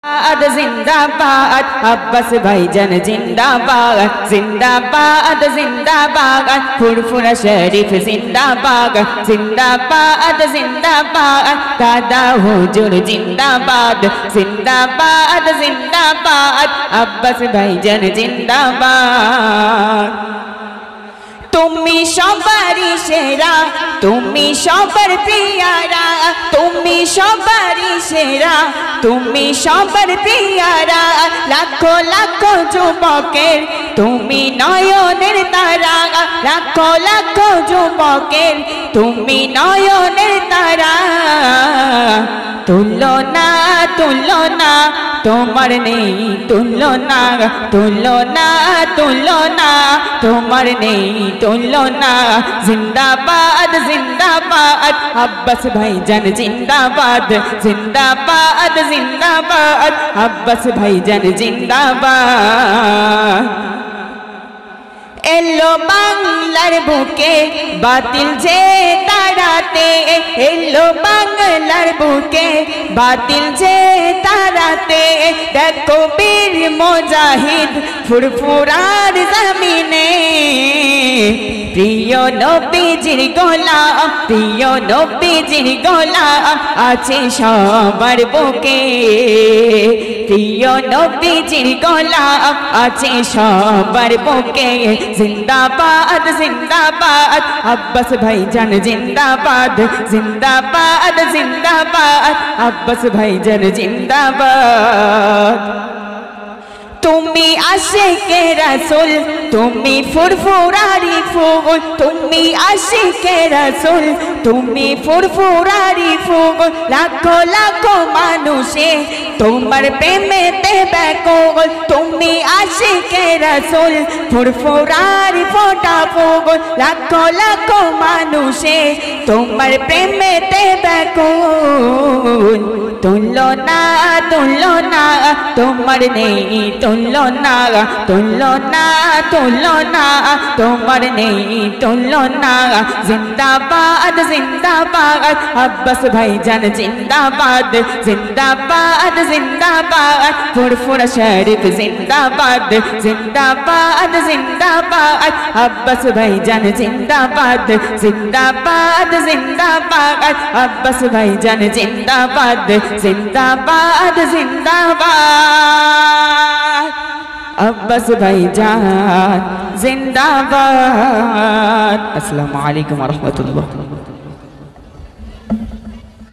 जिंदाबाद अब्बास भाईजान जिंदाबाद जिंदाबाद जिंदाबाद फुरफुरा शरीफ जिंदाबाद जिंदाबाद जिंदाबाद दादा हुजूर जिंदाबाद जिंदाबाद जिंदाबाद अब्बास भाईजान जिंदाबाद तुमी सबारी सेरा तुमी सबार प्रियारा तुमी सबारी सेरा तुमी सबार प्रियारा लाखो लाखो जुबकेर तुमी नयनेर तारा लाखो लाखो जुबकेर तुमी नयनेर तारा तुलना तुलना তোমার নেই তুলনা তুলনা তুলনা তোমার নেই তুলনা জিন্দাবাদ জিন্দাবাদ আব্বাস ভাইজান জিন্দাবাদ জিন্দাবাদ জিন্দাবাদ আব্বাস ভাইজান জিন্দাবাদ এলো বাংলার বুকে বাতিল যে তাড়াতে এলো বাংলার বুকে বাতিল যে তাড়াতে দেখো বীর মুজাহিদ ফুরফুরার জমিনে প্রিয় নবীজির গোলাম প্রিয় নবীজির গোলাম আছে সবার বুকে প্রিয় নবীজির গোলাম আছে সবার বুকে जिंदाबाद जिंदाबाद अब्बास भाईजान जिंदाबाद जिंदाबाद जिंदाबाद अब्बास भाईजान जिंदाबाद तुमी आशिके रसूल तुमी फुरफुरारी फूल तुमी आशिके रसूल तुमी फुरफुरारी फूल लाखो लाखो मानुषे तुम्हार प्रेमेते व्याकुल तुमी आशिके रसूल फुरफुरारी फोटा फूल लाखो लाखो मानुषे तुम्हार प्रेमेते व्याकुल तुलना तुलना तुम्हार नेई तुलना तुलना तुलना तुम्हार नेई तुलना जिंदाबाद जिंदाबाद अब्बास भाईजान जिंदाबाद जिंदाबाद जिंदाबाद फुरफुरा शरीफ जिंदाबाद जिंदाबाद जिंदाबाद अब्बास भाईजान जिंदाबाद जिंदाबाद जिंदाबाद अब्बास भाईजान जिंदाबाद जिंदाबाद जिंदाबाद अब्बास भाईजान जिंदाबाद। अस्सलामु अलैकुम व रहमतुल्लाह।